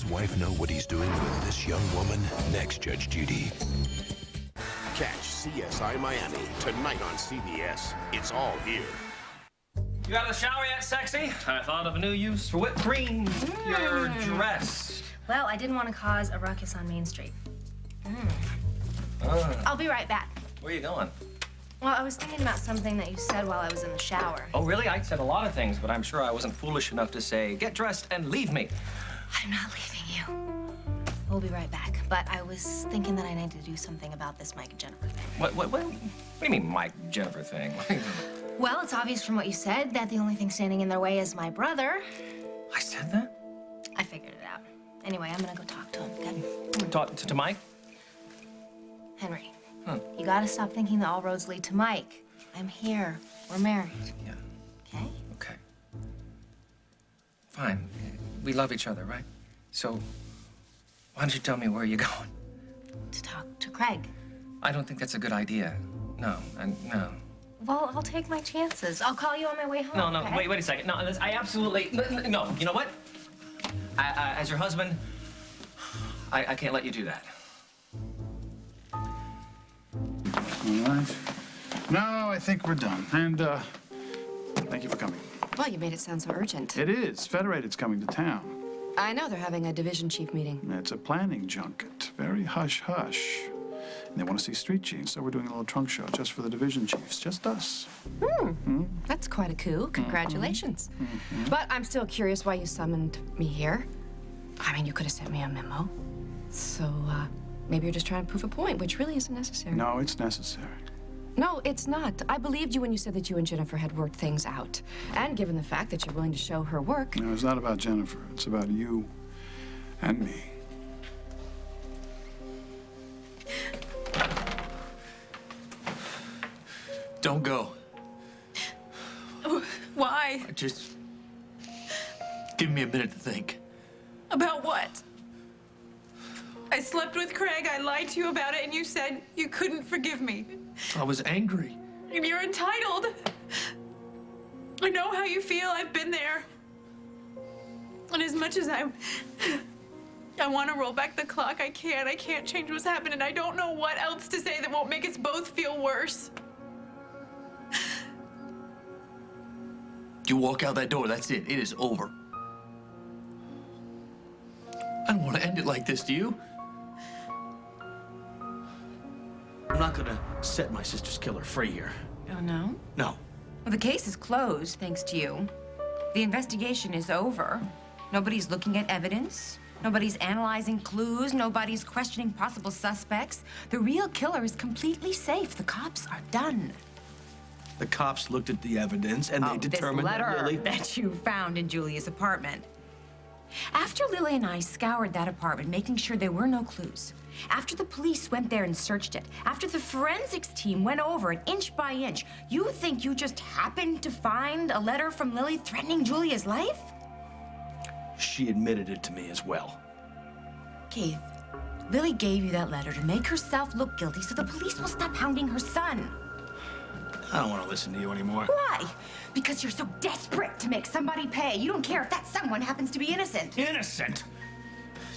wife know what he's doing with this young woman? Next, Judge Judy. Catch CSI Miami tonight on CBS. It's all here. You out of the shower yet, sexy? I thought of a new use for whipped cream. Your dress. Well, I didn't want to cause a ruckus on Main Street. I'll be right back. Where are you going? Well, I was thinking about something that you said while I was in the shower. Oh, really? I said a lot of things, but I'm sure I wasn't foolish enough to say, get dressed and leave me. I'm not leaving you. We'll be right back. But I was thinking that I need to do something about this Mike and Jennifer thing. What do you mean, Mike Jennifer thing? Well, it's obvious from what you said that the only thing standing in their way is my brother. I said that? I figured it out. Anyway, I'm gonna go talk to him, okay? Talk to Mike? Henry, you gotta stop thinking that all roads lead to Mike. I'm here. We're married. Yeah. Okay? Okay. Fine. We love each other, right? So, why don't you tell me where you're going? To talk to Craig. I don't think that's a good idea. No, no. Well, I'll take my chances. I'll call you on my way home. No, okay? wait a second. No, I absolutely, no. You know what? As your husband, I can't let you do that. All right. No, I think we're done. And, thank you for coming. Well, you made it sound so urgent. It is. Federated's coming to town. I know, they're having a division chief meeting. It's a planning junket. Very hush-hush. And they want to see Street Jeans, so we're doing a little trunk show just for the division chiefs. Just us. That's quite a coup. Congratulations. But I'm still curious why you summoned me here. I mean, you could have sent me a memo. So, maybe you're just trying to prove a point, which really isn't necessary. No, it's necessary. No, it's not. I believed you when you said that you and Jennifer had worked things out. And given the fact that you're willing to show her work... No, it's not about Jennifer. It's about you and me. Don't go. Why? Just give me a minute to think. About what? I slept with Craig, I lied to you about it, and you said you couldn't forgive me. I was angry. And you're entitled. I know how you feel, I've been there. And as much as I want to roll back the clock, I can't change what's happened, and I don't know what else to say that won't make us both feel worse. You walk out that door, that's it. It is over. I don't want to end it like this, do you? I'm not gonna set my sister's killer free here. Oh, no? No. Well, the case is closed, thanks to you. The investigation is over. Nobody's looking at evidence. Nobody's analyzing clues. Nobody's questioning possible suspects. The real killer is completely safe. The cops are done. The cops looked at the evidence and they determined this letter that Lily... that you found in Julia's apartment. After Lily and I scoured that apartment, making sure there were no clues, after the police went there and searched it, after the forensics team went over it inch by inch, you think you just happened to find a letter from Lily threatening Julia's life? She admitted it to me as well. Keith, Lily gave you that letter to make herself look guilty so the police will stop hounding her son. I don't want to listen to you anymore. Why? Because you're so desperate to make somebody pay. You don't care if that someone happens to be innocent. Innocent?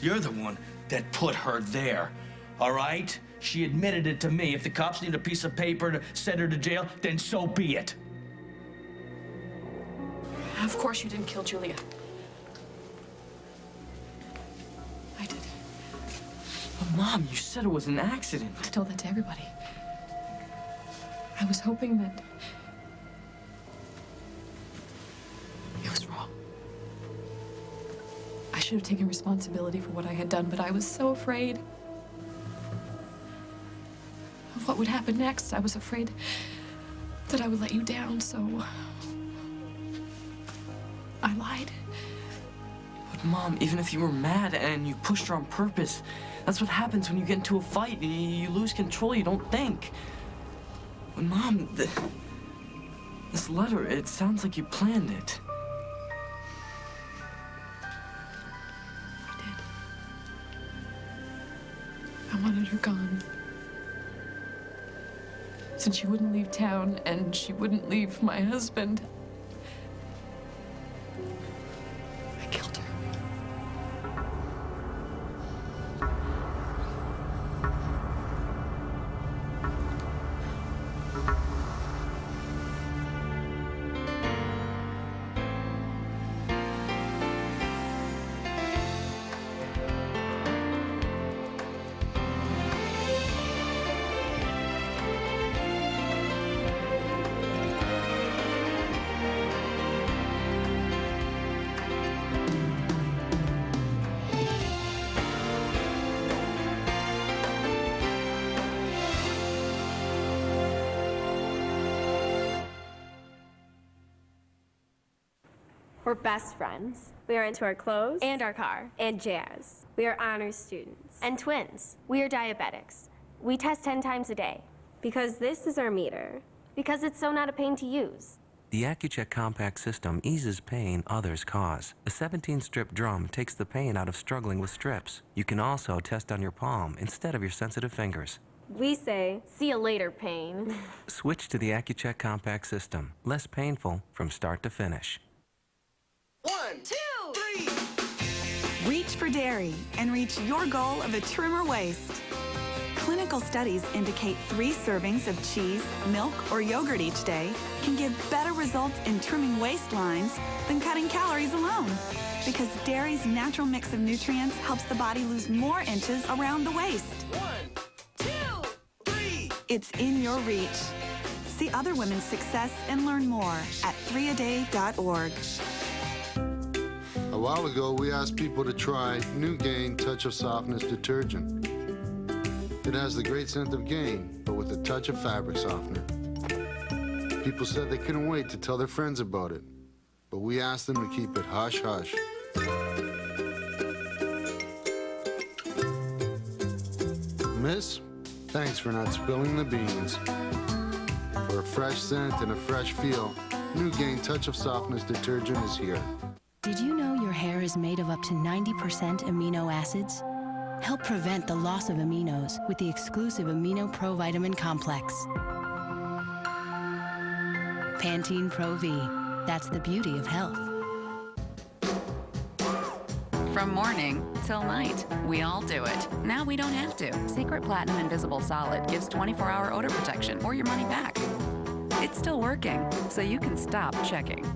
You're the one that put her there, all right? She admitted it to me. If the cops need a piece of paper to send her to jail, then so be it. Of course you didn't kill Julia. I did. But Mom, you said it was an accident. I told that to everybody. I was hoping that it was wrong. I should have taken responsibility for what I had done, but I was so afraid of what would happen next. I was afraid that I would let you down, so I lied. But Mom, even if you were mad and you pushed her on purpose, that's what happens when you get into a fight. You lose control, you don't think. But Mom, this letter, it sounds like you planned it. I did. I wanted her gone. Since she wouldn't leave town and she wouldn't leave my husband, I killed her. We're best friends. We are into our clothes and our car and jazz. We are honors students and twins. We are diabetics. We test 10 times a day because this is our meter. Because it's so not a pain to use. The Atwt compact system eases pain others cause. A 17-strip drum takes the pain out of struggling with strips. You can also test on your palm instead of your sensitive fingers. We say, see you later, pain. Switch to the Atwt compact system. Less painful from start to finish. 1, 2, 3. Reach for dairy and reach your goal of a trimmer waist. Clinical studies indicate 3 servings of cheese, milk, or yogurt each day can give better results in trimming waistlines than cutting calories alone. Because dairy's natural mix of nutrients helps the body lose more inches around the waist. 1, 2, 3. It's in your reach. See other women's success and learn more at 3aday.org. A while ago, we asked people to try New Gain Touch of Softness detergent. It has the great scent of Gain, but with a touch of fabric softener. People said they couldn't wait to tell their friends about it, but we asked them to keep it hush-hush. Miss, thanks for not spilling the beans. For a fresh scent and a fresh feel, New Gain Touch of Softness detergent is here. Did you know your hair is made of up to 90% amino acids? Help prevent the loss of aminos with the exclusive Amino Pro Vitamin Complex. Pantene Pro V. That's the beauty of health. From morning till night, we all do it. Now we don't have to. Secret Platinum Invisible Solid gives 24-hour odor protection or your money back. It's still working, so you can stop checking.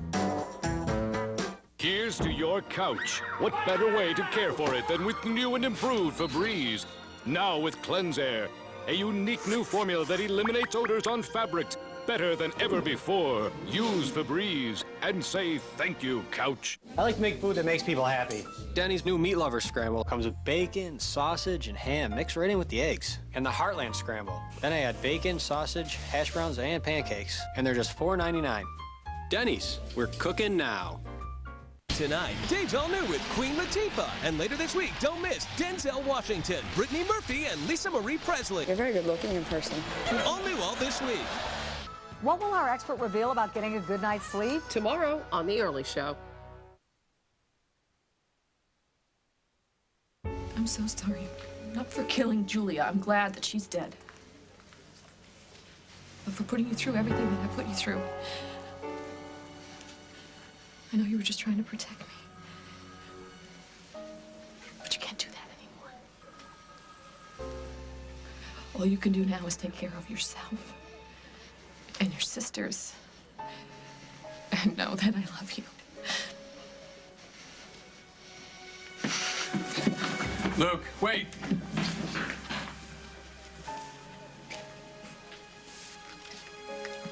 Here's to your couch. What better way to care for it than with new and improved Febreze? Now with Cleanse Air, a unique new formula that eliminates odors on fabrics better than ever before. Use Febreze and say thank you, couch. I like to make food that makes people happy. Denny's new Meat Lover Scramble comes with bacon, sausage, and ham mixed right in with the eggs. And the Heartland Scramble. Then I add bacon, sausage, hash browns, and pancakes. And they're just $4.99. Denny's, we're cooking now. Tonight, Dave's all new with Queen Latifah. And later this week, don't miss Denzel Washington, Brittany Murphy, and Lisa Marie Presley. You're very good looking in person. All new all this week. What will our expert reveal about getting a good night's sleep? Tomorrow on The Early Show. I'm so sorry. Not for killing Julia. I'm glad that she's dead. But for putting you through everything that I put you through. I know you were just trying to protect me. But you can't do that anymore. All you can do now is take care of yourself and your sisters. And know that I love you. Luke, wait!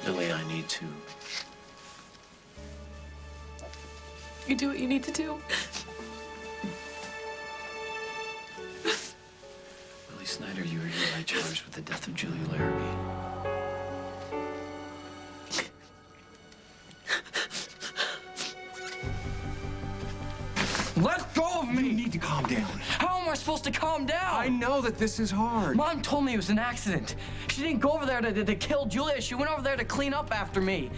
Lily, I need to. You do what you need to do. Lily Snyder, you were hereby charged with the death of Julia Larrabee. Let go of me! You need to calm down. How am I supposed to calm down? I know that this is hard. Mom told me it was an accident. She didn't go over there to kill Julia. She went over there to clean up after me.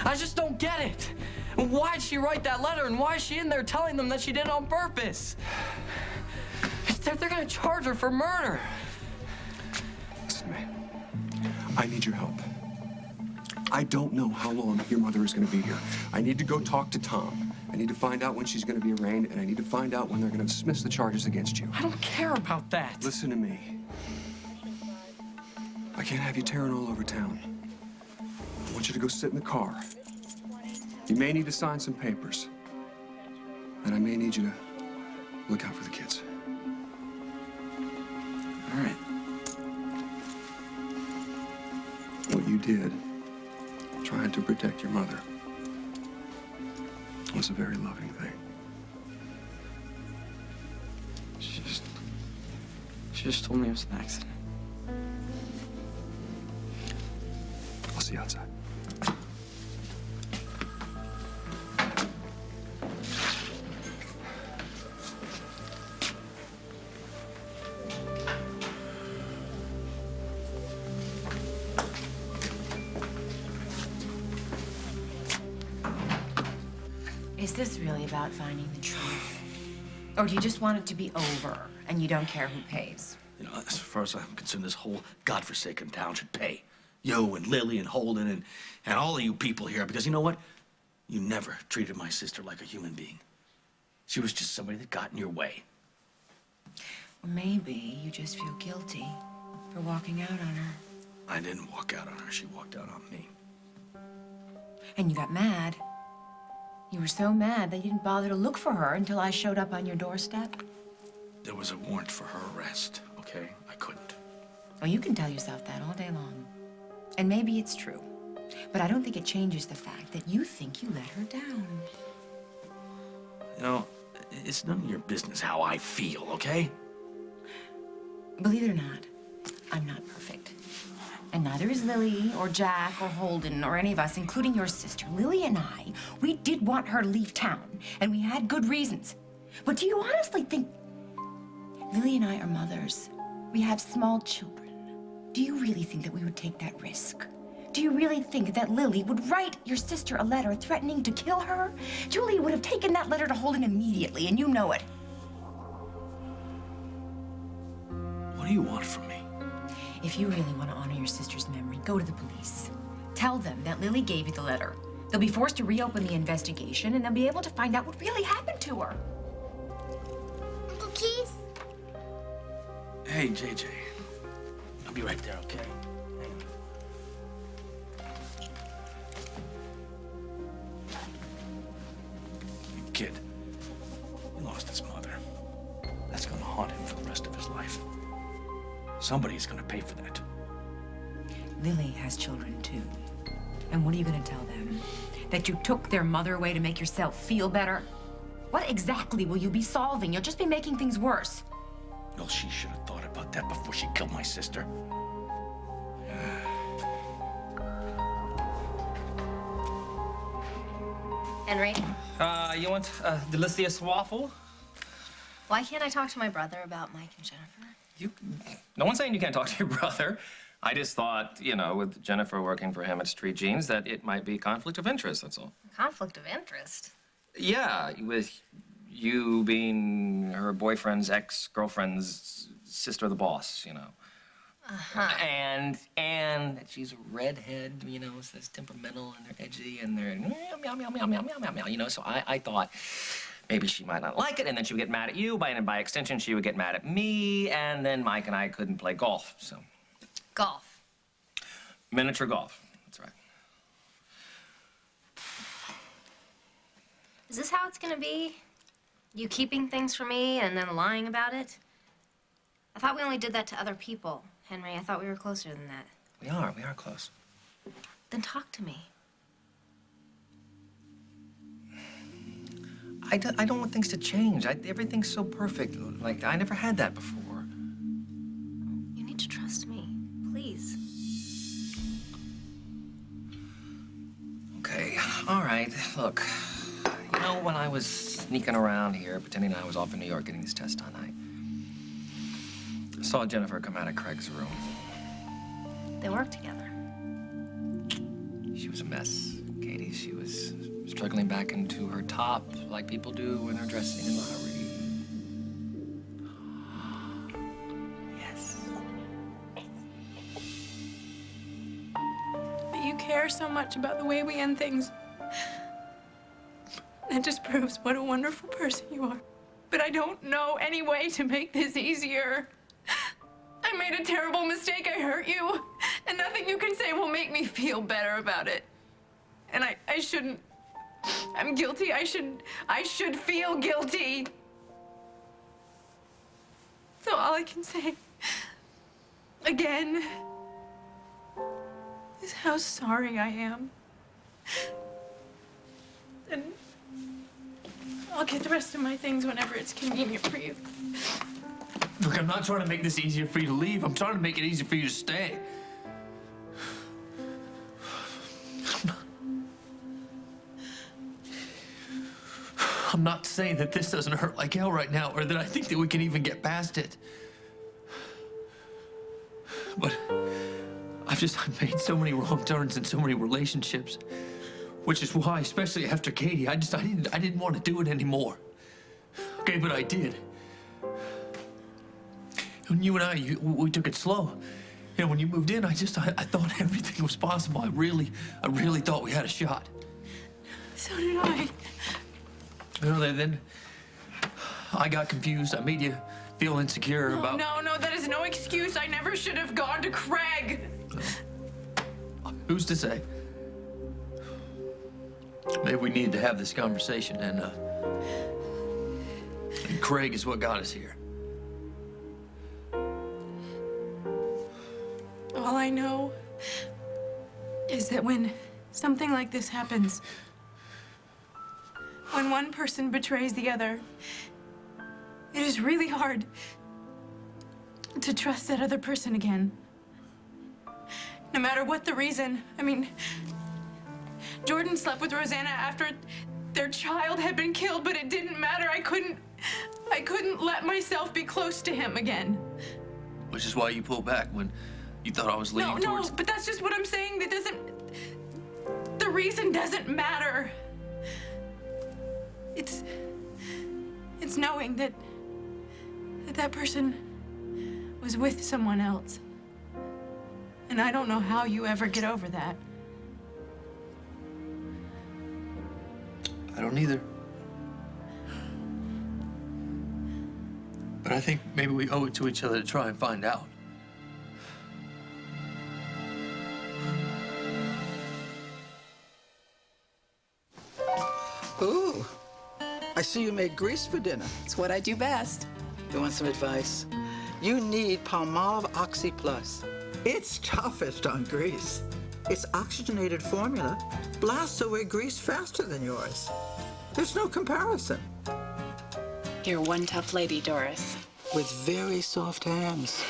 I just don't get it. Why'd she write that letter, and why is she in there telling them that she did it on purpose? They're gonna charge her for murder. Listen to me. I need your help. I don't know how long your mother is going to be here. I need to go talk to Tom. I need to find out when she's going to be arraigned, and I need to find out when they're going to dismiss the charges against you. I don't care about that. Listen to me. I can't have you tearing all over town. I want you to go sit in the car. You may need to sign some papers. And I may need you to look out for the kids. All right. What you did, trying to protect your mother, was a very loving thing. She just told me it was an accident. I'll see you outside. this really about finding the truth? Or do you just want it to be over and you don't care who pays? You know, as far as I'm concerned, this whole godforsaken town should pay. You and Lily and Holden and all of you people here, because you know what? You never treated my sister like a human being. She was just somebody that got in your way. Or maybe you just feel guilty for walking out on her. I didn't walk out on her. She walked out on me. And you got mad. You were so mad that you didn't bother to look for her until I showed up on your doorstep. There was a warrant for her arrest, okay? I couldn't. Oh, you can tell yourself that all day long. And maybe it's true. But I don't think it changes the fact that you think you let her down. You know, it's none of your business how I feel, okay? Believe it or not, I'm not perfect. And neither is Lily or Jack or Holden or any of us, including your sister. Lily and I, we did want her to leave town, and we had good reasons. But do you honestly think... Lily and I are mothers. We have small children. Do you really think that we would take that risk? Do you really think that Lily would write your sister a letter threatening to kill her? Julie would have taken that letter to Holden immediately, and you know it. What do you want from me? If you really want to honor your sister's memory, go to the police. Tell them that Lily gave you the letter. They'll be forced to reopen the investigation, and they'll be able to find out what really happened to her. Uncle Keith? Hey, JJ. I'll be right there, okay? Hang on. You kid, he lost his mother. That's gonna haunt him for the rest of his life. Somebody's gonna pay for that. Lily has children, too. And what are you going to tell them? That you took their mother away to make yourself feel better? What exactly will you be solving? You'll just be making things worse. Well, she should have thought about that before she killed my sister. Henry, You want a delicious waffle? why can't I talk to my brother about Mike and Jennifer? No one's saying you can't talk to your brother. I just thought, you know, with Jennifer working for him at Street Jeans, that it might be conflict of interest, that's all. Conflict of interest? Yeah, with you being her boyfriend's ex-girlfriend's sister of the boss, you know. Uh-huh. And that she's a redhead, you know, so it's temperamental and they're edgy and they're meow, meow, meow, meow, meow, meow, meow, you know, so I thought maybe she might not like it, and then she would get mad at you, and by extension, she would get mad at me, and then Mike and I couldn't play golf, so. Golf. Miniature golf, that's right. Is this how it's gonna be? You keeping things from me and then lying about it? I thought we only did that to other people, Henry. I thought we were closer than that. We are close. Then talk to me. I don't want things to change. Everything's so perfect. Like, I never had that before. You need to trust me, please. Okay, all right, look. You know, when I was sneaking around here, pretending I was off in New York getting this test done, I saw Jennifer come out of Craig's room. They work together. She was a mess, Katie. She was struggling back into her top like people do when they're dressing in a hurry. Yes. That you care so much about the way we end things. That just proves what a wonderful person you are. But I don't know any way to make this easier. I made a terrible mistake. I hurt you. And nothing you can say will make me feel better about it. And I shouldn't. I'm guilty. I should feel guilty. So all I can say, again, is how sorry I am. And I'll get the rest of my things whenever it's convenient for you. Look, I'm not trying to make this easier for you to leave. I'm trying to make it easier for you to stay. I'm not saying that this doesn't hurt like hell right now, or that I think that we can even get past it. But I've made so many wrong turns in so many relationships. Which is why, especially after Katie, I didn't want to do it anymore. Okay, but I did. When you and I, we took it slow. You know, when you moved in, I thought everything was possible. I really thought we had a shot. So did I. You know, then I got confused. I made you feel insecure about... No, that is no excuse. I never should have gone to Craig. Who's to say? Maybe we needed to have this conversation, and Craig is what got us here. All I know is that when something like this happens, when one person betrays the other, it is really hard to trust that other person again. No matter what the reason. I mean, Jordan slept with Rosanna after their child had been killed, but it didn't matter. I couldn't let myself be close to him again. Which is why you pulled back when you thought I was leaning towards... No, but that's just what I'm saying. The reason doesn't matter. It's knowing that person was with someone else. And I don't know how you ever get over that. I don't either. But I think maybe we owe it to each other to try and find out. Ooh, I see you made grease for dinner. It's what I do best. You want some advice? You need Palmolive Oxy Plus. It's toughest on grease. Its oxygenated formula blasts away grease faster than yours. There's no comparison. You're one tough lady, Doris. With very soft hands.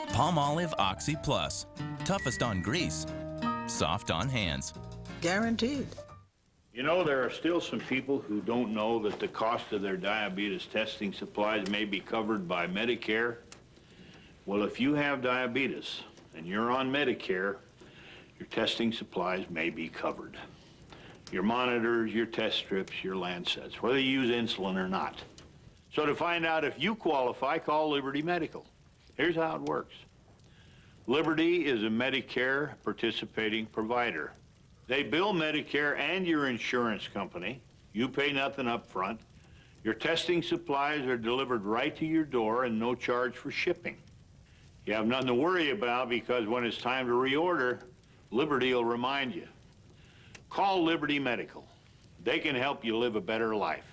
Palmolive Oxy Plus. Toughest on grease, soft on hands. Guaranteed. You know, there are still some people who don't know that the cost of their diabetes testing supplies may be covered by Medicare. Well, if you have diabetes and you're on Medicare, your testing supplies may be covered. Your monitors, your test strips, your Lancets, whether you use insulin or not. So to find out if you qualify, call Liberty Medical. Here's how it works. Liberty is a Medicare participating provider. They bill Medicare and your insurance company. You pay nothing up front. Your testing supplies are delivered right to your door and no charge for shipping. You have nothing to worry about because when it's time to reorder, Liberty will remind you. Call Liberty Medical. They can help you live a better life.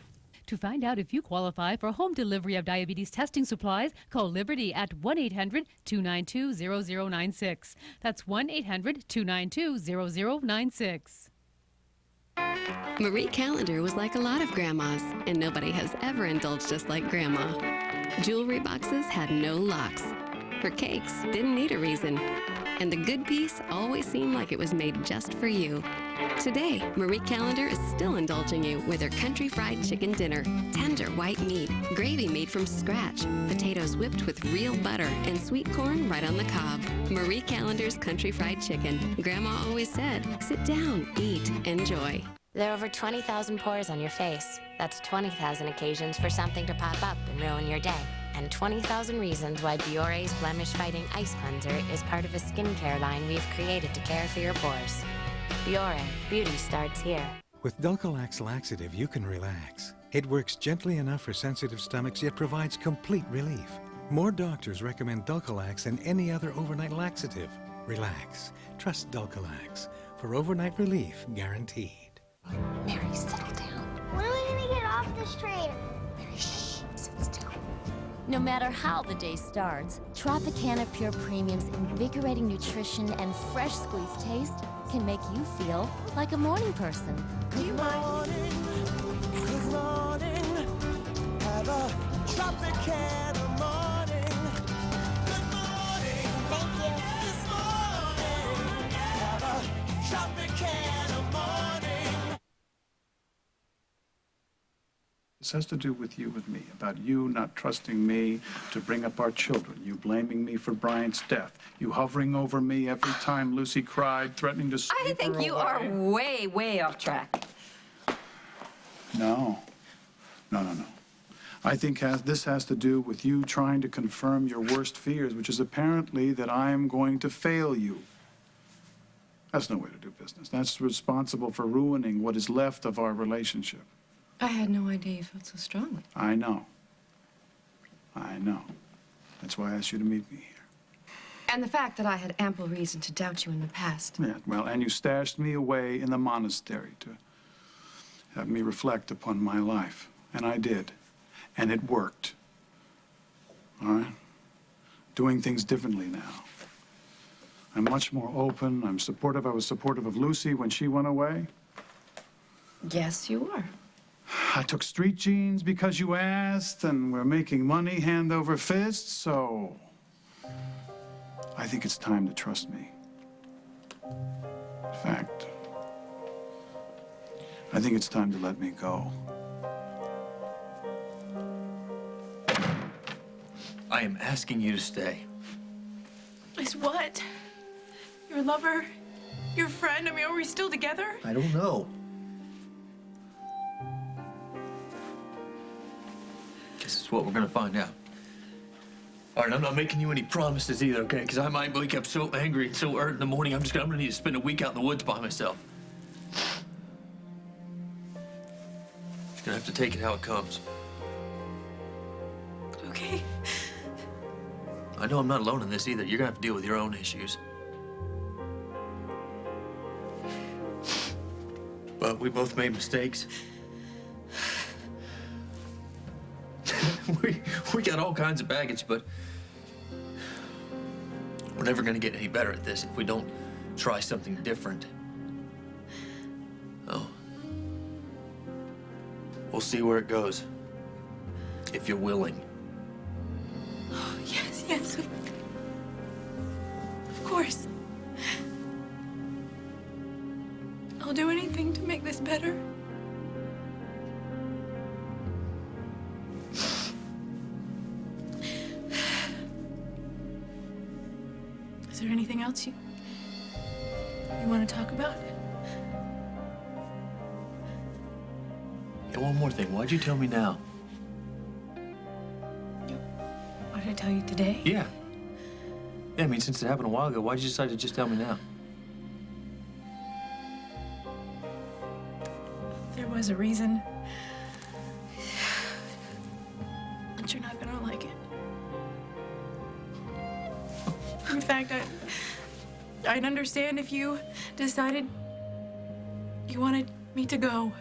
To find out if you qualify for home delivery of diabetes testing supplies, call Liberty at 1-800-292-0096. That's 1-800-292-0096. Marie Callender was like a lot of grandmas, and nobody has ever indulged us like Grandma. Jewelry boxes had no locks. Her cakes didn't need a reason. And the good piece always seemed like it was made just for you. Today, Marie Callender is still indulging you with her country fried chicken dinner. Tender white meat, gravy made from scratch, potatoes whipped with real butter, and sweet corn right on the cob. Marie Callender's country fried chicken. Grandma always said, sit down, eat, enjoy. There are over 20,000 pores on your face. That's 20,000 occasions for something to pop up and ruin your day. And 20,000 reasons why Biore's blemish-fighting ice cleanser is part of a skincare line we've created to care for your pores. Biore, beauty starts here. With Dulcolax laxative, you can relax. It works gently enough for sensitive stomachs, yet provides complete relief. More doctors recommend Dulcolax than any other overnight laxative. Relax. Trust Dulcolax. For overnight relief, guaranteed. Mary, settle down. When are we gonna get off this train? Mary, shh, sit still. No matter how the day starts, Tropicana Pure Premium's invigorating nutrition and fresh squeezed taste can make you feel like a morning person. Good morning, have a Tropicana morning. Good morning, thank you. This morning, have a Tropicana morning. This has to do with you and me, about you not trusting me to bring up our children, you blaming me for Bryant's death, you hovering over me every time Lucy cried, threatening to sweep her I think you away. are way, way off track. No. No. I think this has to do with you trying to confirm your worst fears, which is apparently that I'm going to fail you. That's no way to do business. That's responsible for ruining what is left of our relationship. I had no idea you felt so strongly. I know. That's why I asked you to meet me here. And the fact that I had ample reason to doubt you in the past. Yeah, well, and you stashed me away in the monastery to have me reflect upon my life. And I did. And it worked. All right? Doing things differently now. I'm much more open. I'm supportive. I was supportive of Lucy when she went away. Yes, you were. I took street jeans because you asked, and we're making money hand over fist, so I think it's time to trust me. In fact, I think it's time to let me go. I am asking you to stay. Is what? Your lover? Your friend? I mean, are we still together? I don't know. Guess it's what we're gonna find out. All right, I'm not making you any promises either, okay? Because I might wake up so angry and so hurt in the morning, I'm gonna need to spend a week out in the woods by myself. Just gonna have to take it how it comes. Okay. I know I'm not alone in this either. You're gonna have to deal with your own issues. But we both made mistakes. we got all kinds of baggage, but we're never gonna get any better at this if we don't try something different. Oh. We'll see where it goes. If you're willing. Oh, yes, of course. I'll do anything to make this better. Is there anything else you want to talk about? Yeah, one more thing. Why'd you tell me now? Why did I tell you today? Yeah. Yeah, I mean, since it happened a while ago, why'd you decide to just tell me now? There was a reason. But you're not gonna like it. In fact, I'd understand if you decided you wanted me to go.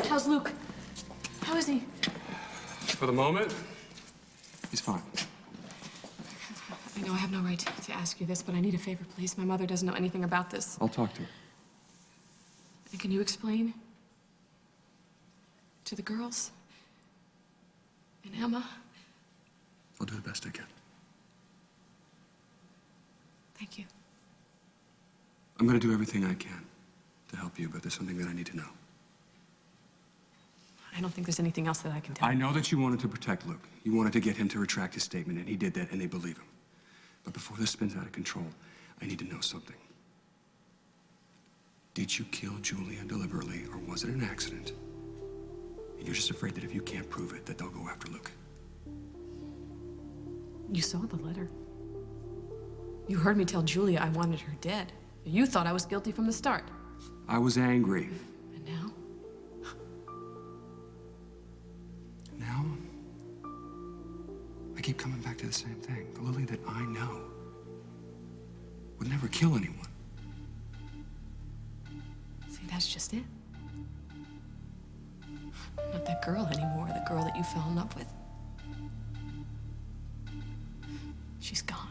How's Luke? How is he? For the moment, he's fine. I know I have no right to ask you this, but I need a favor, please. My mother doesn't know anything about this. I'll talk to her. And can you explain to the girls and Emma? I'll do the best I can. Thank you. I'm going to do everything I can to help you, but there's something that I need to know. I don't think there's anything else that I can tell I you. know that you wanted to protect Luke. You wanted to get him to retract his statement, and he did that, and they believe him. But before this spins out of control, I need to know something. Did you kill Julia deliberately, or was it an accident? And you're just afraid that if you can't prove it, that they'll go after Luke. You saw the letter. You heard me tell Julia I wanted her dead. You thought I was guilty from the start. I was angry. And now? Now, I keep coming back to the same thing. The Lily that I know would never kill anyone. See, that's just it. Not that girl anymore, the girl that you fell in love with. She's gone.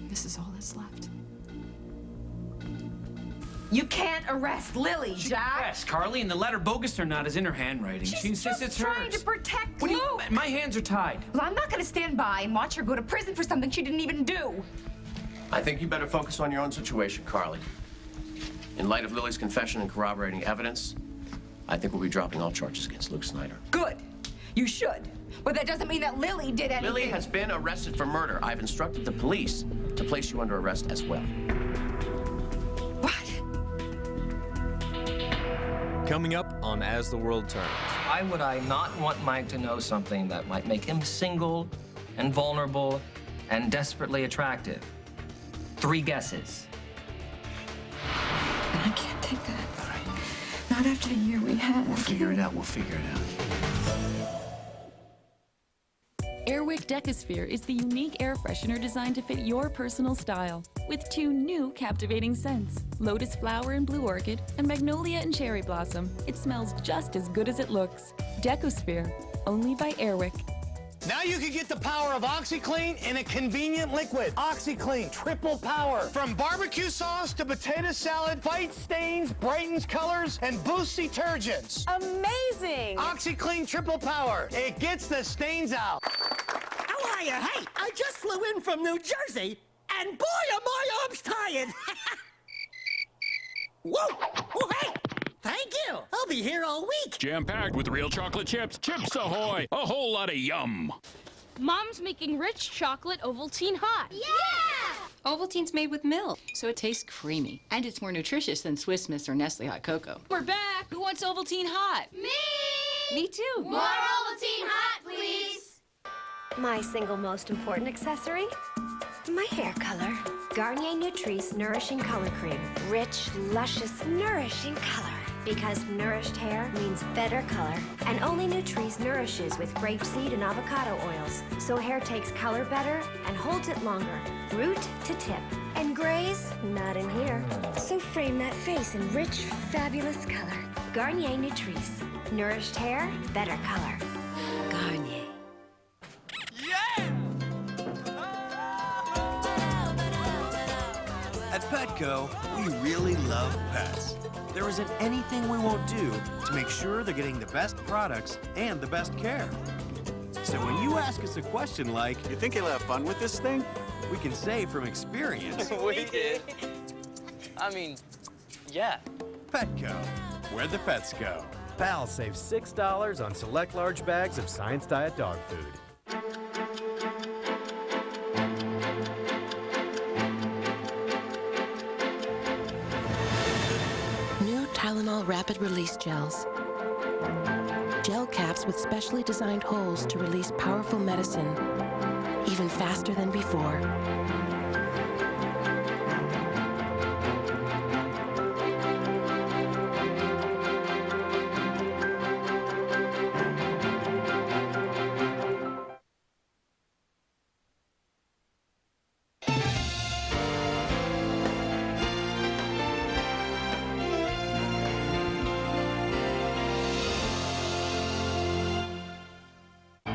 This is all that's left. You can't arrest Lily, Jack. Yes, Carly, and the letter, bogus or not, is in her handwriting. She insists it's trying hers. to protect What do you- Luke. My hands are tied. Well, I'm not going to stand by and watch her go to prison for something she didn't even do. I think you better focus on your own situation, Carly. In light of Lily's confession and corroborating evidence, I think we'll be dropping all charges against Luke Snyder. Good. You should. But that doesn't mean that Lily did anything. Lily has been arrested for murder. I've instructed the police to place you under arrest as well. Coming up on As the World Turns. Why would I not want Mike to know something that might make him single and vulnerable and desperately attractive? 3 guesses. And I can't take that. Not after the year we had. We'll figure it out. Airwick Decosphere is the unique air freshener designed to fit your personal style. With 2 new captivating scents, Lotus Flower and Blue Orchid, and Magnolia and Cherry Blossom. It smells just as good as it looks. Decosphere, only by Airwick. Now you can get the power of Oxiclean in a convenient liquid. Oxiclean, triple power. From barbecue sauce to potato salad, fights stains, brightens colors, and boosts detergents. Amazing! Oxiclean triple power. It gets the stains out. How are you? Hey, I just flew in from New Jersey, and boy, are my arms tired. Whoa! Oh, hey! Thank you. I'll be here all week. Jam-packed with real chocolate chips. Chips Ahoy! A whole lot of yum. Mom's making rich chocolate Ovaltine hot. Yeah! Ovaltine's made with milk, so it tastes creamy. And it's more nutritious than Swiss Miss or Nestle Hot Cocoa. We're back. Who wants Ovaltine hot? Me! Me too. More Ovaltine hot, please. My single most important accessory? My hair color. Garnier Nutrisse Nourishing Color Cream. Rich, luscious, nourishing color. Because nourished hair means better color. And only Nutrisse nourishes with grapeseed and avocado oils. So hair takes color better and holds it longer. Root to tip. And grays? Not in here. So frame that face in rich, fabulous color. Garnier Nutrisse. Nourished hair, better color. Garnier. At Petco, we really love pets. There isn't anything we won't do to make sure they're getting the best products and the best care. So when you ask us a question like, "You think you'll have fun with this thing?" we can say from experience. We did. I mean, yeah. Petco, where the pets go. Pals save $6 on select large bags of Science Diet dog food. Tylenol Rapid Release Gels. Gel caps with specially designed holes to release powerful medicine, even faster than before.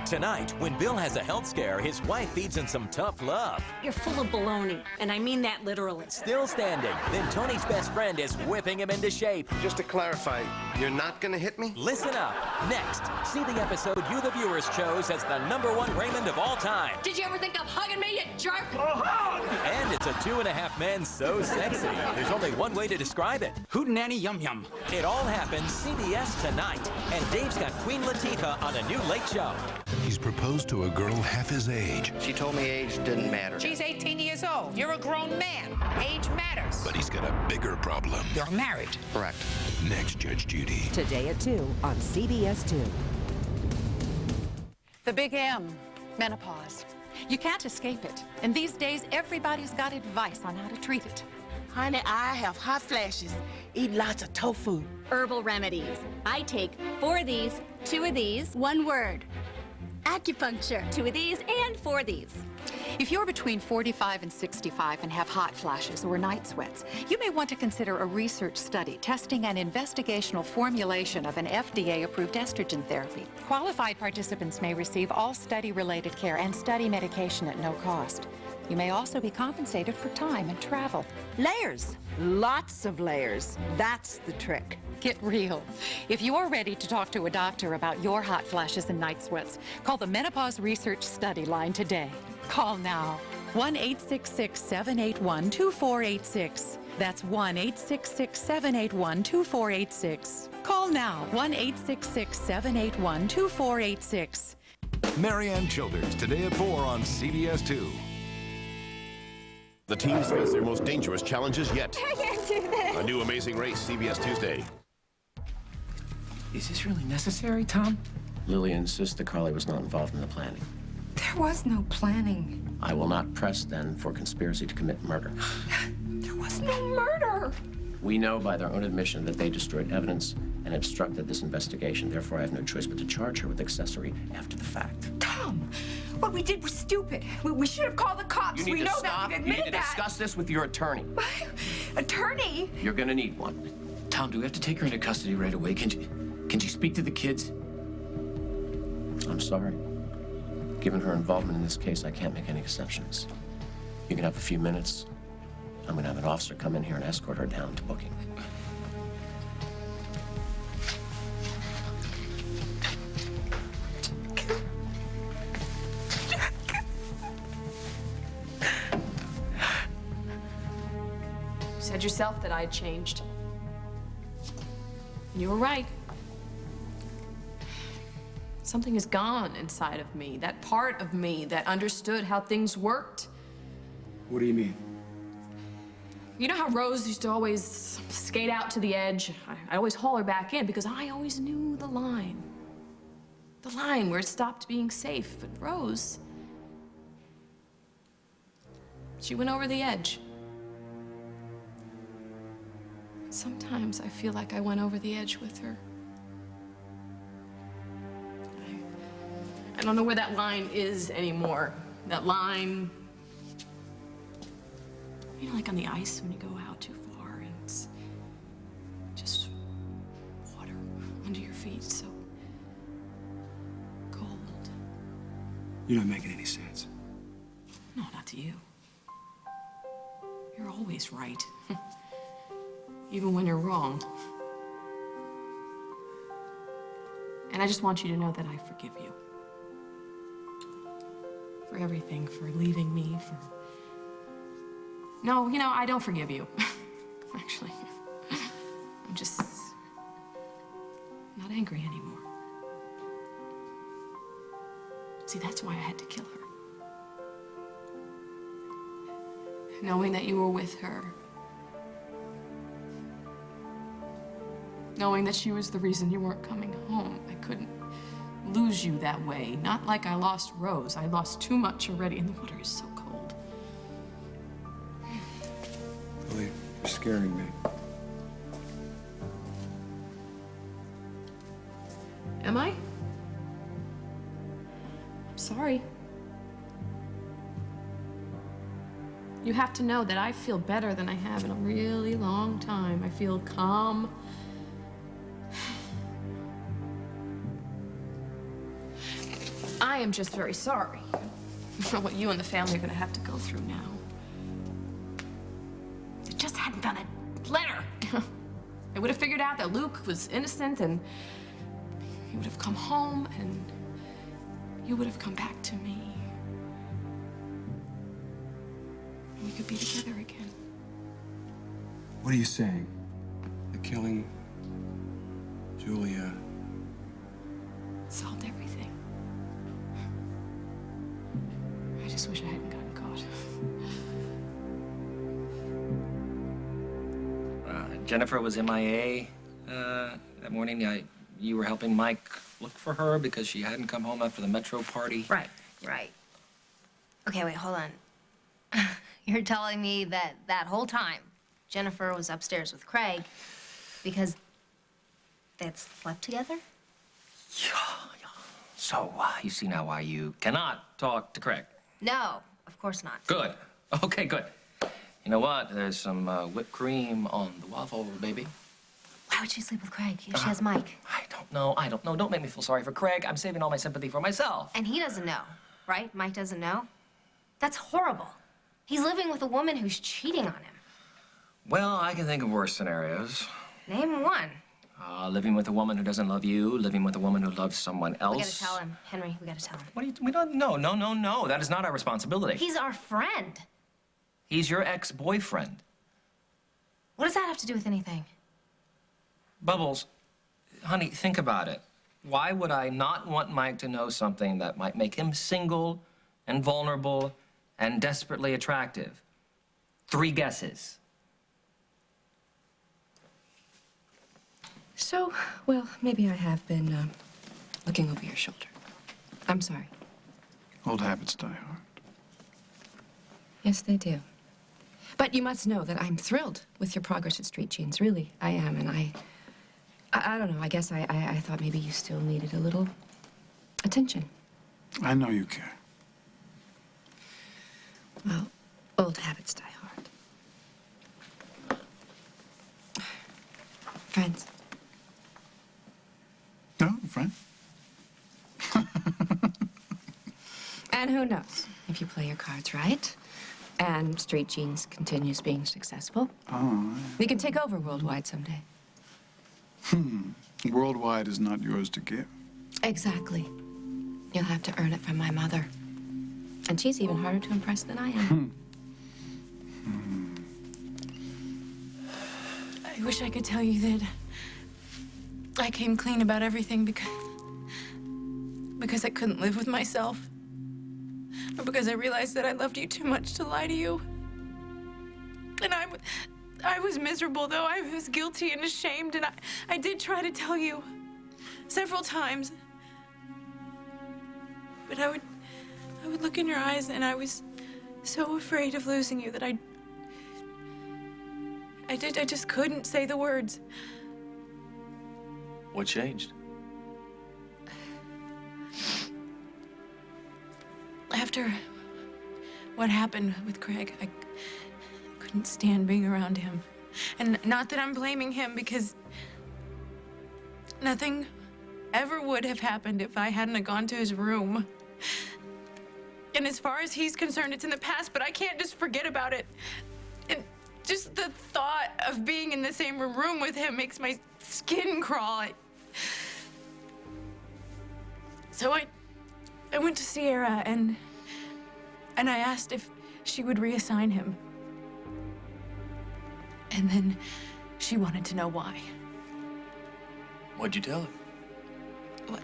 Tonight, when Bill has a health scare, his wife feeds him some tough love. You're full of baloney, and I mean that literally. Still standing. Then Tony's best friend is whipping him into shape. Just to clarify, you're not gonna hit me? Listen up. Next, see the episode you, the viewers, chose as the #1 Raymond of all time. Did you ever think of hugging me, you jerk? And it's a 2.5 Men so sexy. There's only one way to describe it. Hootenanny yum yum. It all happens CBS tonight. And Dave's got Queen Latifah on a new late show. He's proposed to a girl half his age. She told me age didn't matter. She's 18 years old. You're a grown man. Age matters. But he's got a bigger problem. You're married. Correct. Next, Judge Judy. Today at 2 on CBS 2. The big M, menopause. You can't escape it. And these days, everybody's got advice on how to treat it. Honey, I have hot flashes. Eat lots of tofu. Herbal remedies. I take 4 of these, 2 of these, 1 word. Acupuncture. 2 of these and 4 of these. If you're between 45 and 65 and have hot flashes or night sweats, you may want to consider a research study testing an investigational formulation of an FDA-approved estrogen therapy. Qualified participants may receive all study-related care and study medication at no cost. You may also be compensated for time and travel. Layers. Lots of layers. That's the trick. Get real. If you're ready to talk to a doctor about your hot flashes and night sweats, call the Menopause Research Study line today. Call now. 1-866-781-2486. That's 1-866-781-2486. Call now. 1-866-781-2486. Marianne Childers, today at 4 on CBS 2. The teams face their most dangerous challenges yet. I can't do this. A new Amazing Race, CBS Tuesday. Is this really necessary, Tom? Lily insists that Carly was not involved in the planning. There was no planning. I will not press, then, for conspiracy to commit murder. There was no murder. We know by their own admission that they destroyed evidence and obstructed this investigation. Therefore, I have no choice but to charge her with accessory after the fact. Tom, what we did was stupid. We should have called the cops. You need We to know stop. that. You We've need to admitted that. discuss this with your attorney. Attorney? You're gonna need one. Tom, do we have to take her into custody right away? Can you speak to the kids? I'm sorry. Given her involvement in this case, I can't make any exceptions. You can have a few minutes. I'm gonna have an officer come in here and escort her down to booking. You said yourself that I had changed. You were right. Something is gone inside of me, that part of me that understood how things worked. What do you mean? You know how Rose used to always skate out to the edge? I always haul her back in because I always knew the line. The line where it stopped being safe. But Rose, she went over the edge. Sometimes I feel like I went over the edge with her. I don't know where that line is anymore. That line, you know, like on the ice when you go out too far and it's just water under your feet, so cold. You're not making any sense. No, not to you. You're always right. Even when you're wrong. And I just want you to know that I forgive you. For everything, for leaving me, for... No, you know, I don't forgive you. Actually, I'm just not angry anymore. See, that's why I had to kill her. Knowing that you were with her. Knowing that she was the reason you weren't coming home. I couldn't lose you that way. Not like I lost Rose. I lost too much already, and the water is so cold. Lily, you're scaring me. Am I? I'm sorry. You have to know that I feel better than I have in a really long time. I feel calm. I am just very sorry for what you and the family are going to have to go through now. They just hadn't done a letter. They would have figured out that Luke was innocent and he would have come home and you would have come back to me. And we could be together again. What are you saying? The killing, Julia... Solved everything. I just wish I hadn't gotten caught. Jennifer was MIA that morning. You were helping Mike look for her because she hadn't come home after the Metro party. Right. Okay, wait, hold on. You're telling me that that whole time, Jennifer was upstairs with Craig because they had slept together? Yeah. So, you see now why you cannot talk to Craig. No, of course not. Good. Okay, good. You know what? There's some whipped cream on the waffle, baby. Why would she sleep with Craig if she has Mike? I don't know. Don't make me feel sorry for Craig. I'm saving all my sympathy for myself. And he doesn't know, right? Mike doesn't know? That's horrible. He's living with a woman who's cheating on him. Well, I can think of worse scenarios. Name one. Living with a woman who doesn't love you, living with a woman who loves someone else. We gotta tell him, Henry. We gotta tell him. What do you? We don't. No. That is not our responsibility. He's our friend. He's your ex-boyfriend. What does that have to do with anything? Bubbles, honey, think about it. Why would I not want Mike to know something that might make him single and vulnerable and desperately attractive? 3 guesses. So, well, maybe I have been looking over your shoulder. I'm sorry. Old habits die hard. Yes, they do. But you must know that I'm thrilled with your progress at Street Jeans. Really, I am. And I don't know. I guess I thought maybe you still needed a little attention. I know you care. Well, old habits die hard. Friends. No, friend. And who knows, if you play your cards right, and Street Jeans continues being successful, we can take over Worldwide someday. Worldwide is not yours to give. Exactly. You'll have to earn it from my mother. And she's even harder to impress than I am. I wish I could tell you that I came clean about everything because I couldn't live with myself. Or because I realized that I loved you too much to lie to you. And I was miserable, though. I was guilty and ashamed, and I did try to tell you several times. But I would look in your eyes, and I was so afraid of losing you that I just couldn't say the words. What changed? After what happened with Craig, I couldn't stand being around him. And not that I'm blaming him, because nothing ever would have happened if I hadn't have gone to his room. And as far as he's concerned, it's in the past, but I can't just forget about it. And just the thought of being in the same room with him makes my skin crawl. So I went to Sierra, and I asked if she would reassign him. And then she wanted to know why. What'd you tell her? What?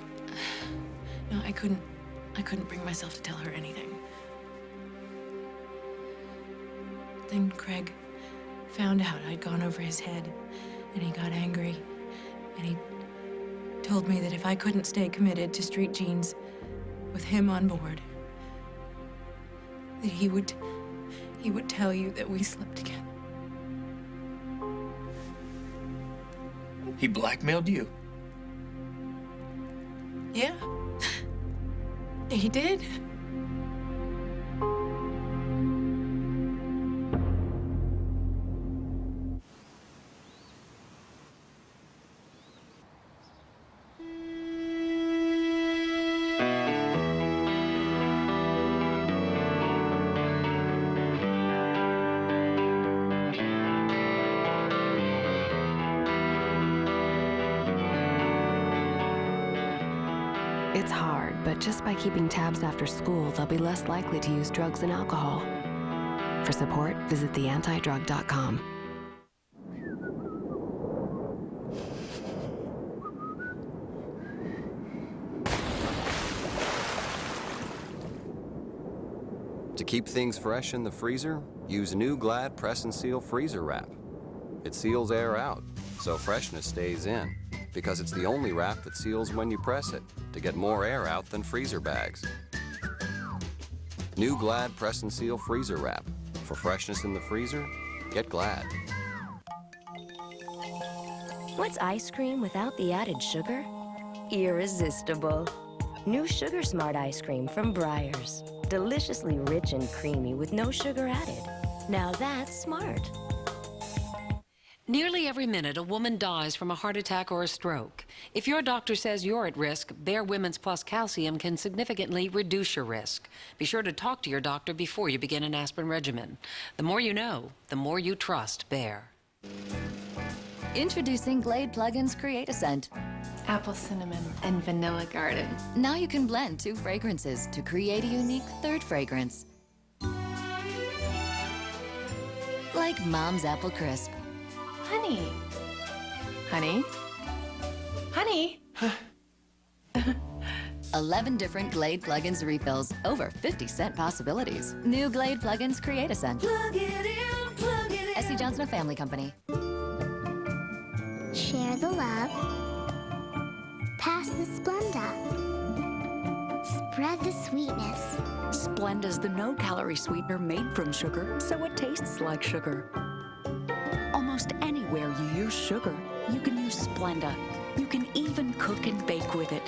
No, I couldn't bring myself to tell her anything. Then Craig found out I'd gone over his head, and he got angry, and he told me that if I couldn't stay committed to Street Jeans with him on board, that he would tell you that we slept together. He blackmailed you? Yeah. He did. It's hard, but just by keeping tabs after school, they'll be less likely to use drugs and alcohol. For support, visit theantidrug.com. To keep things fresh in the freezer, use new Glade Press and Seal Freezer Wrap. It seals air out, so freshness stays in, because it's the only wrap that seals when you press it, to get more air out than freezer bags. New Glade Press and Seal Freezer Wrap. For freshness in the freezer, get Glade. What's ice cream without the added sugar? Irresistible. New Sugar Smart ice cream from Breyers. Deliciously rich and creamy with no sugar added. Now that's smart. Nearly every minute, a woman dies from a heart attack or a stroke. If your doctor says you're at risk, Bayer Women's Plus Calcium can significantly reduce your risk. Be sure to talk to your doctor before you begin an aspirin regimen. The more you know, the more you trust Bayer. Introducing Glade Plugins Create a Scent. Apple cinnamon and vanilla garden. Now you can blend 2 fragrances to create a unique 3rd fragrance. Like Mom's Apple Crisp. Honey. Honey? Honey? 11 different Glade Plugins refills, over 50 scent possibilities. New Glade Plugins Create a Scent. Plug it in, plug it in. S.C. Johnson & Family Company. Share the love. Pass the Splenda. Spread the sweetness. Splenda's the no-calorie sweetener made from sugar, so it tastes like sugar. Almost anywhere you use sugar, you can use Splenda. You can even cook and bake with it.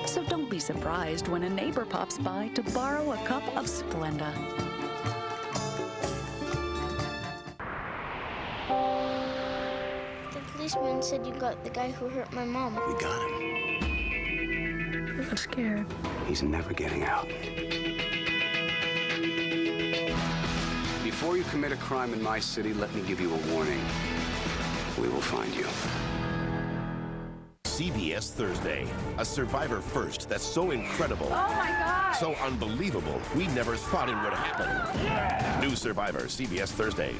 So don't be surprised when a neighbor pops by to borrow a cup of Splenda. The policeman said you got the guy who hurt my mom. We got him. I'm scared. He's never getting out. Before you commit a crime in my city, let me give you a warning. We will find you. CBS Thursday. A survivor first that's so incredible. Oh my God! So unbelievable, we never thought it would happen. Yeah. New Survivor, CBS Thursday.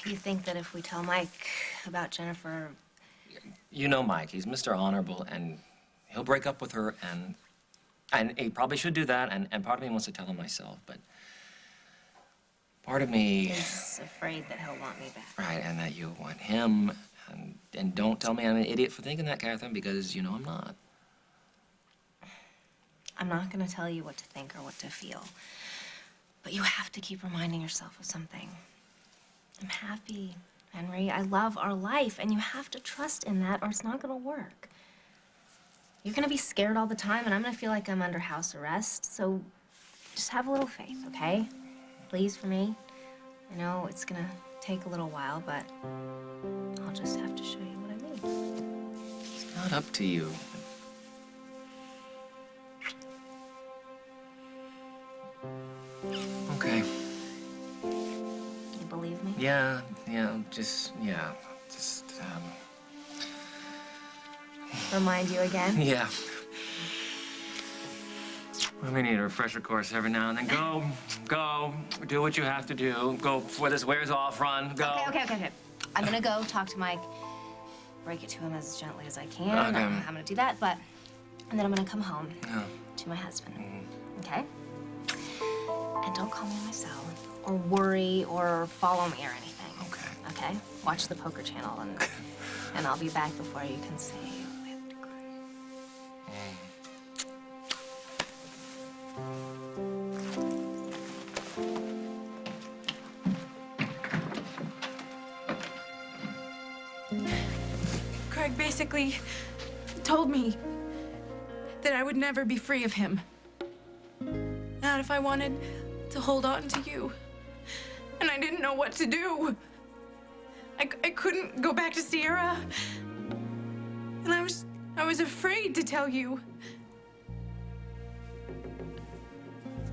You think that if we tell Mike about Jennifer... You know Mike, he's Mr. Honorable, and he'll break up with her, and he probably should do that, and part of me wants to tell him myself, but part of me... is afraid that he'll want me back. Right, and that you want him, and don't tell me I'm an idiot for thinking that, Catherine, because you know I'm not. I'm not gonna tell you what to think or what to feel, but you have to keep reminding yourself of something. I'm happy, Henry. I love our life, and you have to trust in that or it's not gonna work. You're gonna be scared all the time, and I'm gonna feel like I'm under house arrest, so just have a little faith, okay? Please, for me. I know it's gonna take a little while, but I'll just have to show you what I mean. It's not up to you. Okay. You believe me? Yeah, just... Remind you again? Yeah. We need a refresher course every now and then. Go, do what you have to do. Go before this wears off, run, go. Okay. I'm gonna go talk to Mike, break it to him as gently as I can. Okay. I'm gonna do that, and then I'm gonna come home Yeah. to my husband, okay? And don't call me on my cell, or worry, or follow me or anything. Okay? Watch the poker channel, and I'll be back before you can say whipped cream. Craig basically told me that I would never be free of him. Not if I wanted to hold on to you. And I didn't know what to do. I couldn't go back to Sierra. And I was afraid to tell you.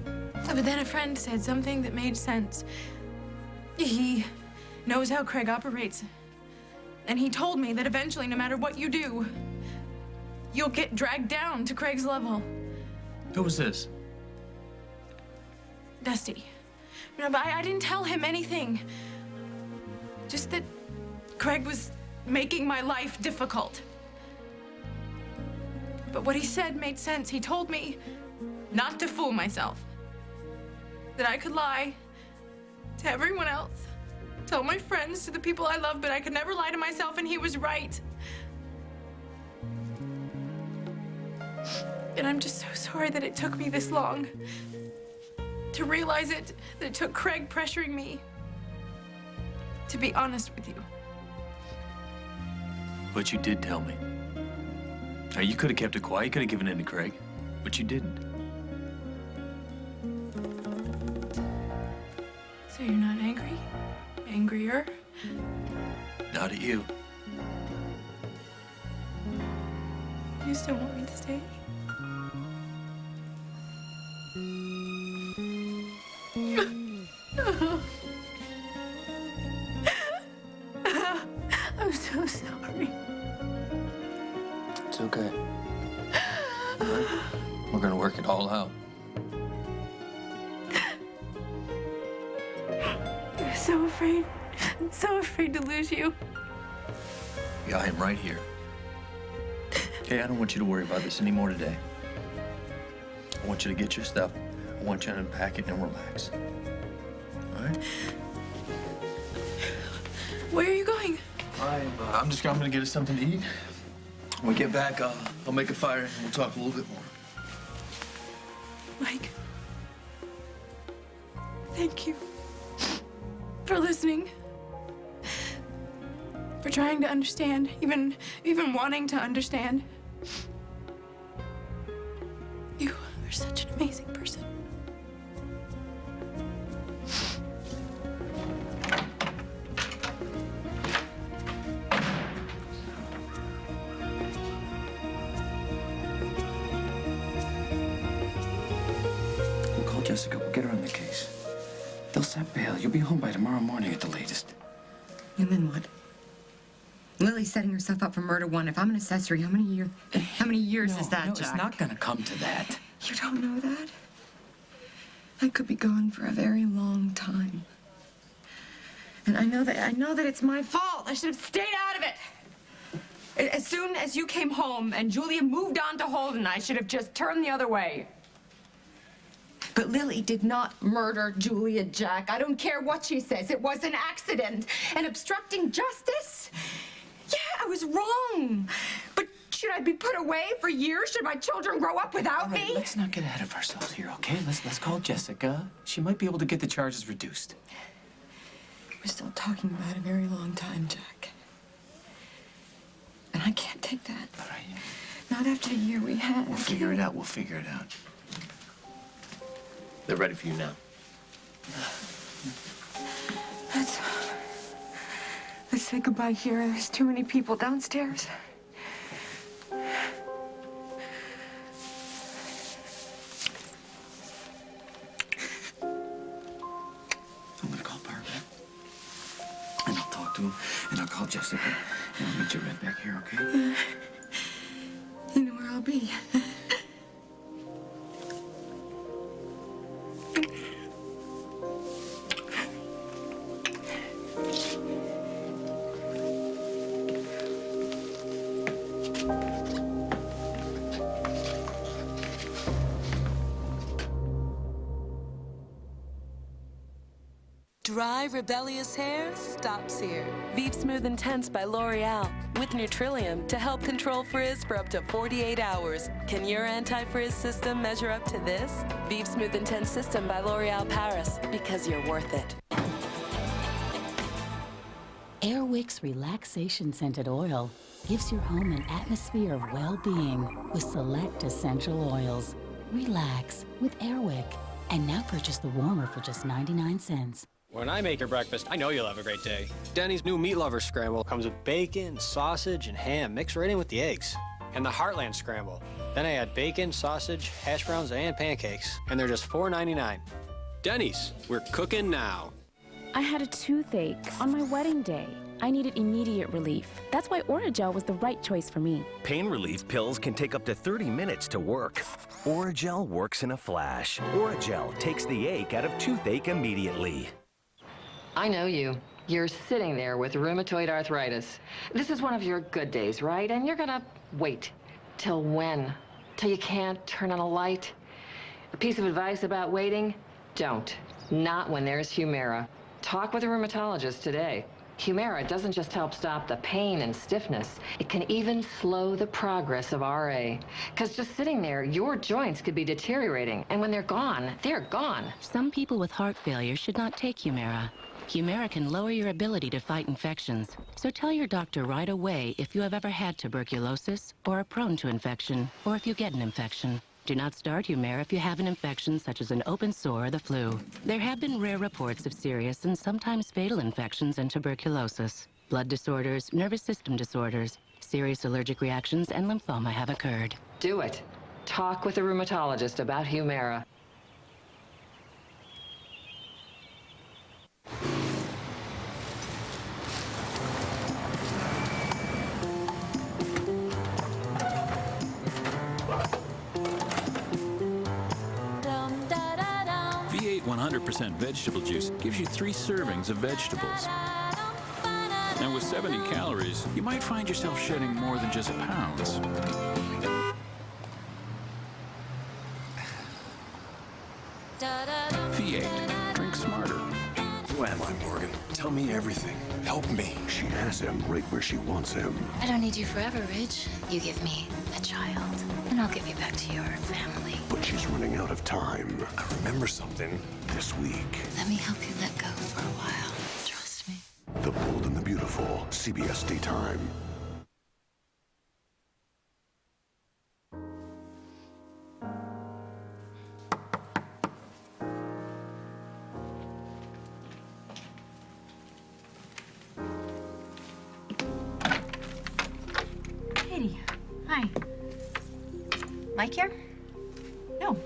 But then a friend said something that made sense. He knows how Craig operates. And he told me that eventually, no matter what you do, you'll get dragged down to Craig's level. Who was this? Dusty. No, but I didn't tell him anything. Just that Craig was making my life difficult. But what he said made sense. He told me not to fool myself. That I could lie to everyone else, tell my friends, to the people I love, but I could never lie to myself, and he was right. And I'm just so sorry that it took me this long to realize it, that it took Craig pressuring me to be honest with you. But you did tell me. Now, you could have kept it quiet. You could have given in to Craig, but you didn't. So you're not angry? Angrier? Not at you. You still want me to stay? so afraid. I'm so afraid to lose you. Yeah, I am right here. Okay, I don't want you to worry about this anymore today. I want you to get your stuff. I want you to unpack it and relax. All right? Where are you going? I'm gonna get us something to eat. When we get back, I'll make a fire and we'll talk a little bit more. Mike, thank you for listening, for trying to understand, even wanting to understand. You are such an amazing person. Jessica, we'll get her on the case. They'll set bail. You'll be home by tomorrow morning at the latest. And then what? Lily's setting herself up for murder one. If I'm an accessory, how many years is that, No, Jack? it's not gonna come to that. You don't know that? I could be gone for a very long time. And I know that it's my fault. I should have stayed out of it. As soon as you came home and Julia moved on to Holden, I should have just turned the other way. But Lily did not murder Julia, Jack. I don't care what she says. It was an accident. And obstructing justice? Yeah, I was wrong. But should I be put away for years? Should my children grow up without me? Let's not get ahead of ourselves here, okay? Let's call Jessica. She might be able to get the charges reduced. We're still talking about a very long time, Jack. And I can't take that. All right. Not after the year we had. We'll figure it out. We'll figure it out. They're ready for you now. Let's say goodbye here. There's too many people downstairs. I'm gonna call Barbara. And I'll talk to him. And I'll call Jessica. And I'll meet you right back here, okay? You know where I'll be. Dry, rebellious hair stops here. Vive Smooth Intense by L'Oreal with Nutrillium to help control frizz for up to 48 hours. Can your anti-frizz system measure up to this? Vive Smooth Intense System by L'Oreal Paris, because you're worth it. Airwick's relaxation scented oil gives your home an atmosphere of well-being with select essential oils. Relax with Airwick. And now purchase the warmer for just 99 cents. When I make your breakfast, I know you'll have a great day. Denny's new Meat Lover Scramble comes with bacon, sausage, and ham mixed right in with the eggs. And the Heartland Scramble. Then I add bacon, sausage, hash browns, and pancakes. And they're just $4.99. Denny's, we're cooking now. I had a toothache on my wedding day. I needed immediate relief. That's why Oragel was the right choice for me. Pain relief pills can take up to 30 minutes to work. Oragel works in a flash. Oragel takes the ache out of toothache immediately. I know you. You're sitting there with rheumatoid arthritis. This is one of your good days, right? And you're gonna wait. Till when? Till you can't turn on a light? A piece of advice about waiting? Don't. Not when there's Humira. Talk with a rheumatologist today. Humira doesn't just help stop the pain and stiffness, it can even slow the progress of RA. Because just sitting there, your joints could be deteriorating, and when they're gone, they're gone. Some people with heart failure should not take Humira. Humira can lower your ability to fight infections. So tell your doctor right away if you have ever had tuberculosis, or are prone to infection, or if you get an infection. Do not start Humira if you have an infection such as an open sore or the flu. There have been rare reports of serious and sometimes fatal infections and tuberculosis. Blood disorders, nervous system disorders, serious allergic reactions, and lymphoma have occurred. Do it. Talk with a rheumatologist about Humira. V8 100% vegetable juice gives you 3 servings of vegetables. And with 70 calories, you might find yourself shedding more than just pounds. V8. Drink smarter. Who am I, Morgan? Tell me everything. Help me. She has him right where she wants him. I don't need you forever, Ridge. You give me a child, and I'll give you back to your family. But she's running out of time. I remember something this week. Let me help you let go for a while. Trust me. The Bold and the Beautiful, CBS Daytime. Katie, hi. Mike here? No,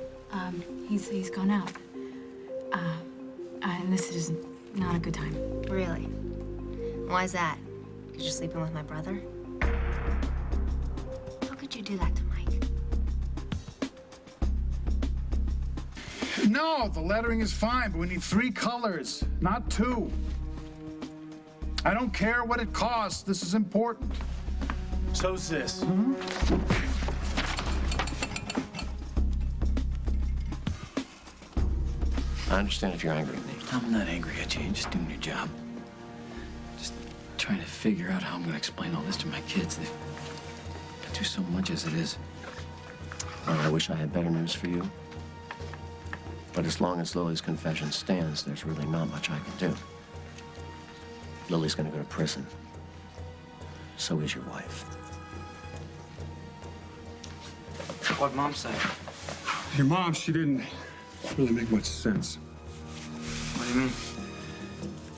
he's gone out. And this is not a good time. Really? Why is that? Because you're sleeping with my brother? How could you do that to Mike? No, the lettering is fine, but we need 3 colors, not 2. I don't care what it costs. This is important. So's this. I understand if you're angry at me. I'm not angry at you. You're just doing your job. Just trying to figure out how I'm going to explain all this to my kids. They've been through so much as it is. Well, I wish I had better news for you. But as long as Lily's confession stands, there's really not much I can do. Lily's going to go to prison. So is your wife. What'd Mom say? Your mom, she didn't really make much sense. What do you mean?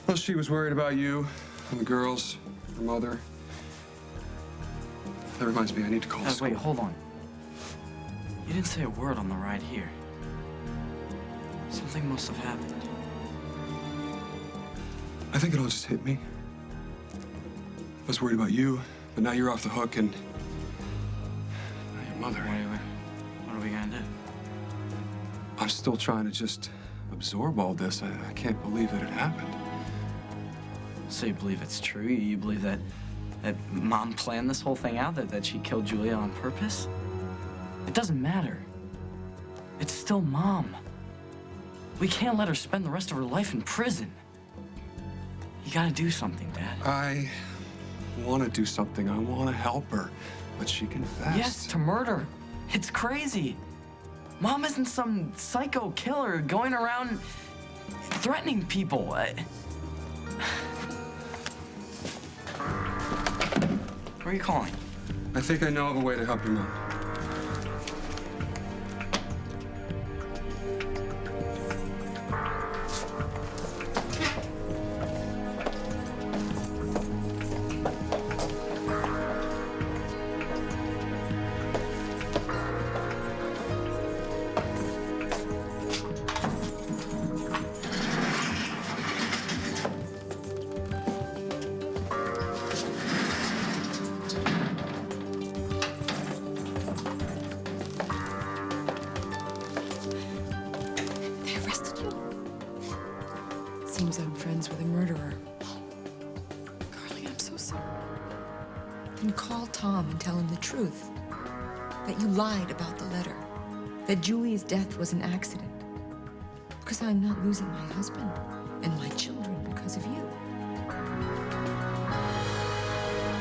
Well, she was worried about you and the girls, her mother. That reminds me, I need to call school. Wait, hold on. You didn't say a word on the ride here. Something must have happened. I think it all just hit me. I was worried about you, but now you're off the hook and now your mother. What are we gonna do? I'm still trying to just absorb all this. I can't believe that it happened. So you believe it's true? You believe that Mom planned this whole thing out? That she killed Julia on purpose? It doesn't matter. It's still Mom. We can't let her spend the rest of her life in prison. You gotta do something, Dad. I want to do something. I want to help her, but she confessed. Yes, to murder. It's crazy. Mom isn't some psycho killer going around threatening people. Where are you calling? I think I know of a way to help your mom. Seems I'm friends with a murderer. Carly, I'm so sorry. Then call Tom and tell him the truth. That you lied about the letter. That Julie's death was an accident. Because I'm not losing my husband and my children because of you.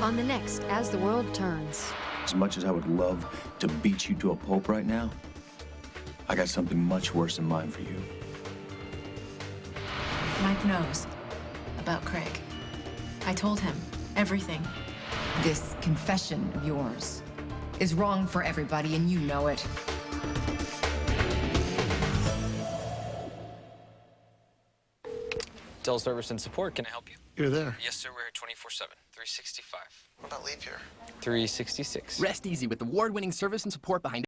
On the next As the World Turns. As much as I would love to beat you to a pulp right now, I got something much worse in mind for you. Mike knows about Craig. I told him everything. This confession of yours is wrong for everybody, and you know it. Dell Service and Support, can I help you? You're there. Yes, sir, we're here 24/7, 365. What about leap year? 366. Rest easy with award-winning service and support behind